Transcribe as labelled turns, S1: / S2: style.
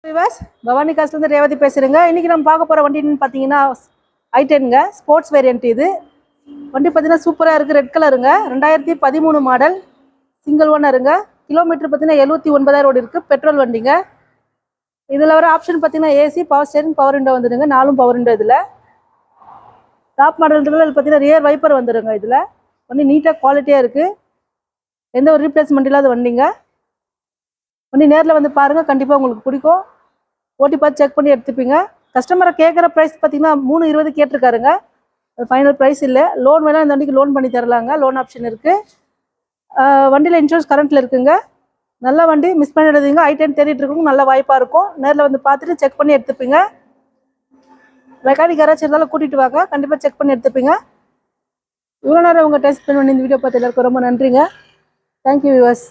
S1: விவாஸ் பவானி காசுலேருந்து ரேவதி பேசுகிறேங்க. இன்றைக்கி நம்ம பார்க்க போகிற வண்டின்னு பார்த்தீங்கன்னா i10ங்க, ஸ்போர்ட்ஸ் வேரியன்ட். இது வண்டி பார்த்தீங்கன்னா சூப்பராக இருக்குது, ரெட் கலருங்க, 2013 மாடல், சிங்கிள் ஓனருங்க. கிலோமீட்டர் பார்த்தீங்கன்னா 79,000 ஓடி இருக்குது, பெட்ரோல் வண்டிங்க. இதில் வர ஆப்ஷன் பார்த்தீங்கன்னா AC, power steering, power window வந்துடுங்க, 4 பவர் விண்டோ. இதில் டாப் மாடல்ன்றதுல பார்த்தீங்கன்னா ரியர் வைப்பர் வந்துடுங்க. இதில் வண்டி நீட்டாக குவாலிட்டியாக இருக்குது, எந்த ஒரு ரீப்ளேஸ்மெண்ட் இல்லாத வண்டிங்க. வண்டி நேரில் வந்து பாருங்கள், கண்டிப்பாக உங்களுக்கு பிடிக்கும். ஓட்டி பார்த்து செக் பண்ணி எடுத்துப்பீங்க. கஸ்டமரை கேட்குற ப்ரைஸ் பார்த்தீங்கன்னா 320 கேட்டிருக்காருங்க, அது ஃபைனல் ப்ரைஸ் இல்லை. லோன் வேணால் இந்த வண்டிக்கு லோன் பண்ணி தரலாங்க, லோன் ஆப்ஷன் இருக்குது. வண்டியில் இன்சூரன்ஸ் கரண்ட்டில் இருக்குங்க. நல்ல வண்டி, மிஸ் பண்ணிடுறதுங்க. i10 தேடிட்டு இருக்கவங்க நல்ல வாய்ப்பாக இருக்கும். நேரில் வந்து பார்த்துட்டு செக் பண்ணி எடுத்துப்பீங்க. மெக்கானிக் யாராச்சும் இருந்தாலும் கூட்டிகிட்டு வாங்க, கண்டிப்பாக செக் பண்ணி எடுத்துப்பீங்க. இவ்வளோ நேரம் உங்கள் டெஸ்ட் பண்ணி இந்த வீடியோ பார்த்து எல்லாருக்கும் ரொம்ப நன்றிங்க. Thank you viewers.